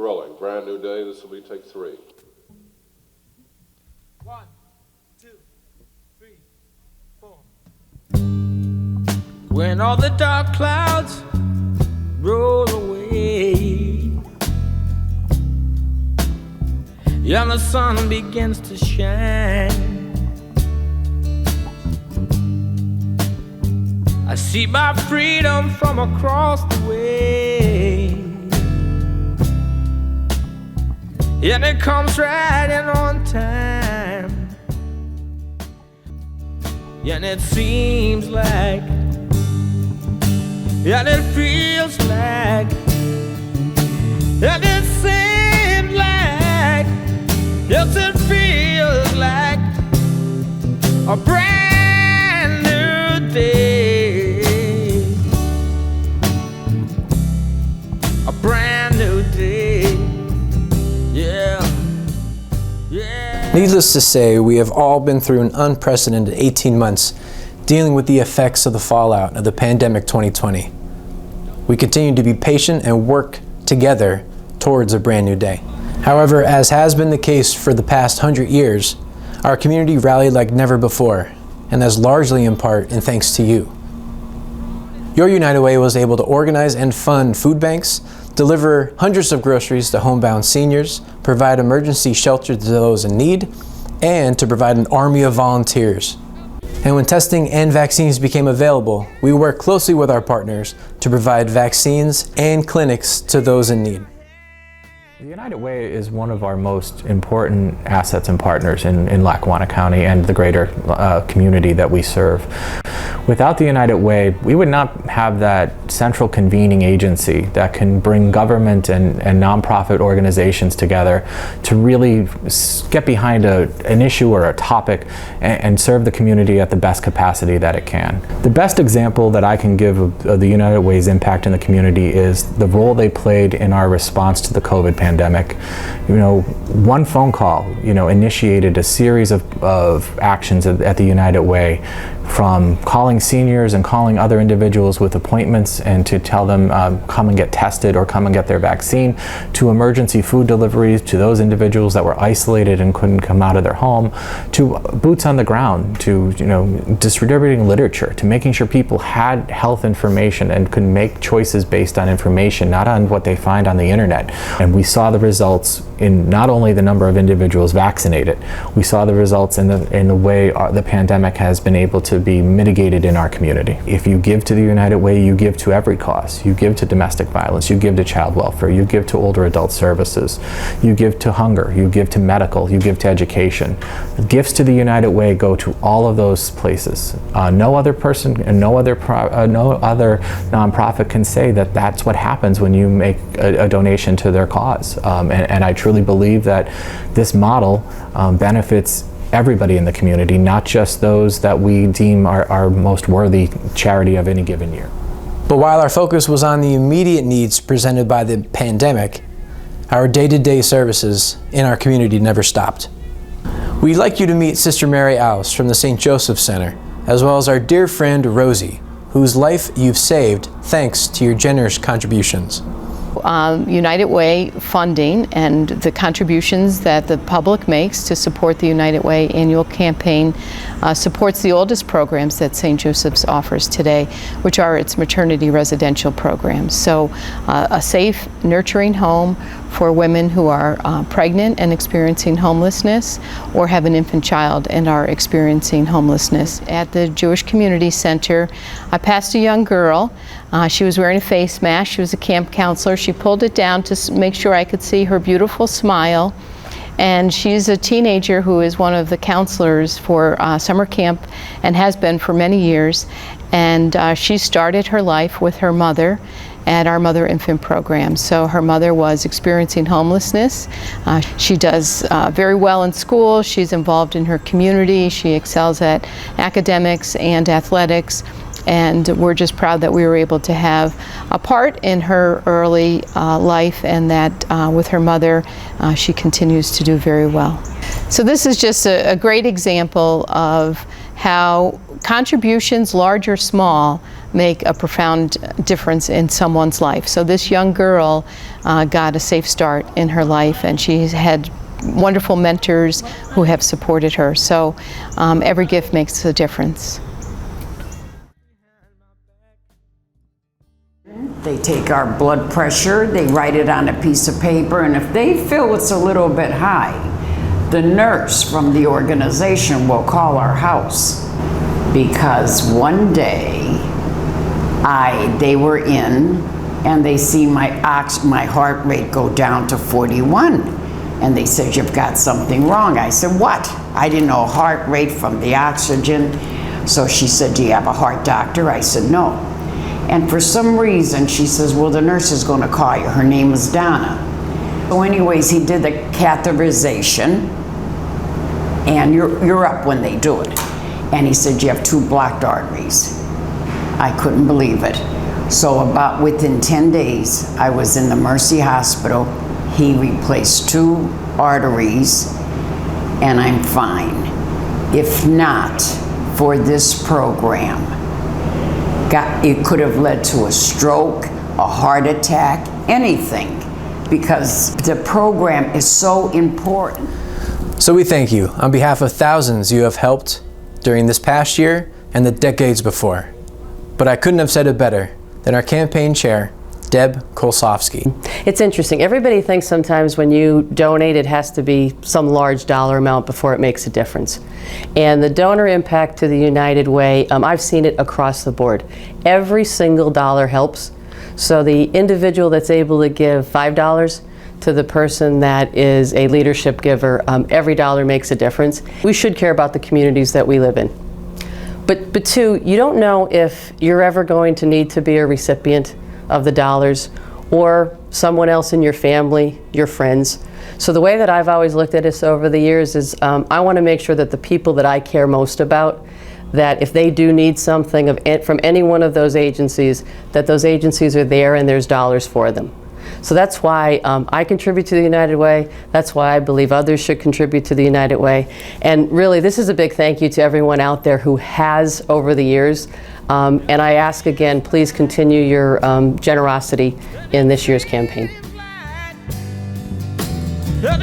rolling. Brand new day. This will be take 3. 1, 2, 3, 4. When all the dark clouds roll away and the sun begins to shine, I see my freedom from across the way, and it comes right in on time, and it seems like, and it feels like, and it seems like, yes, it feels like a brand new day, a brand new day, yeah, yeah. Needless to say, we have all been through an unprecedented 18 months dealing with the effects of the fallout of the pandemic 2020. We continue to be patient and work together towards a brand new day. However, as has been the case for the past 100 years, our community rallied like never before, and that's largely in part in thanks to you. Your United Way was able to organize and fund food banks, deliver hundreds of groceries to homebound seniors, provide emergency shelter to those in need, and to provide an army of volunteers. And when testing and vaccines became available, we worked closely with our partners to provide vaccines and clinics to those in need. The United Way is one of our most important assets and partners in Lackawanna County and the greater community that we serve. Without the United Way, we would not have that central convening agency that can bring government and nonprofit organizations together to really get behind an issue or a topic and serve the community at the best capacity that it can. The best example that I can give of the United Way's impact in the community is the role they played in our response to the COVID pandemic. One phone call, initiated a series of actions at the United Way, from calling seniors and calling other individuals with appointments and to tell them come and get tested or come and get their vaccine, to emergency food deliveries to those individuals that were isolated and couldn't come out of their home, to boots on the ground, to distributing literature, to making sure people had health information and could make choices based on information, not on what they find on the internet. And we saw the results in not only the number of individuals vaccinated, we saw the results in the way the pandemic has been able to be mitigated in our community. If you give to the United Way, you give to every cause. You give to domestic violence, you give to child welfare, you give to older adult services, you give to hunger, you give to medical, you give to education. Gifts to the United Way go to all of those places. No other person and no other nonprofit can say that that's what happens when you make a donation to their cause. And I truly believe that this model benefits everybody in the community, not just those that we deem our most worthy charity of any given year. But while our focus was on the immediate needs presented by the pandemic, our day-to-day services in our community never stopped. We'd like you to meet Sister Mary Alice from the St. Joseph Center, as well as our dear friend Rosie, whose life you've saved thanks to your generous contributions. United Way funding and the contributions that the public makes to support the United Way annual campaign supports the oldest programs that St. Joseph's offers today, which are its maternity residential programs. So a safe, nurturing home for women who are pregnant and experiencing homelessness, or have an infant child and are experiencing homelessness. At the Jewish Community Center, I passed a young girl. She was wearing a face mask. She was a camp counselor. She pulled it down to make sure I could see her beautiful smile. And she's a teenager who is one of the counselors for summer camp and has been for many years. And she started her life with her mother at our mother infant program. So her mother was experiencing homelessness. She does very well in school. She's involved in her community. She excels at academics and athletics. And we're just proud that we were able to have a part in her early life, and that with her mother, she continues to do very well. So this is just a great example of how contributions, large or small, make a profound difference in someone's life. So this young girl got a safe start in her life, and she's had wonderful mentors who have supported her. So every gift makes a difference. They take our blood pressure, they write it on a piece of paper, and if they feel it's a little bit high, the nurse from the organization will call our house. Because one day, they were in, and they see my heart rate go down to 41. And they said, "You've got something wrong." I said, "What?" I didn't know heart rate from the oxygen. So she said, "Do you have a heart doctor?" I said, "No." And for some reason, she says, "Well, the nurse is going to call you. Her name is Donna." So anyways, he did the catheterization, and you're up when they do it. And he said, "You have 2 blocked arteries." I couldn't believe it. So about within 10 days, I was in the Mercy Hospital. He replaced 2 arteries, and I'm fine. If not for this program, it could have led to a stroke, a heart attack, anything, because the program is so important. So we thank you on behalf of thousands you have helped during this past year and the decades before. But I couldn't have said it better than our campaign chair, Deb Kolsofsky. It's interesting. Everybody thinks sometimes when you donate, it has to be some large dollar amount before it makes a difference. And the donor impact to the United Way, I've seen it across the board. Every single dollar helps. So the individual that's able to give $5 to the person that is a leadership giver, every dollar makes a difference. We should care about the communities that we live in. But 2, you don't know if you're ever going to need to be a recipient of the dollars, or someone else in your family, your friends. So the way that I've always looked at this over the years is I want to make sure that the people that I care most about, that if they do need something from any one of those agencies, that those agencies are there and there's dollars for them. So that's why I contribute to the United Way. That's why I believe others should contribute to the United Way. And really, this is a big thank you to everyone out there who has over the years. And I ask again, please continue your generosity in this year's campaign. The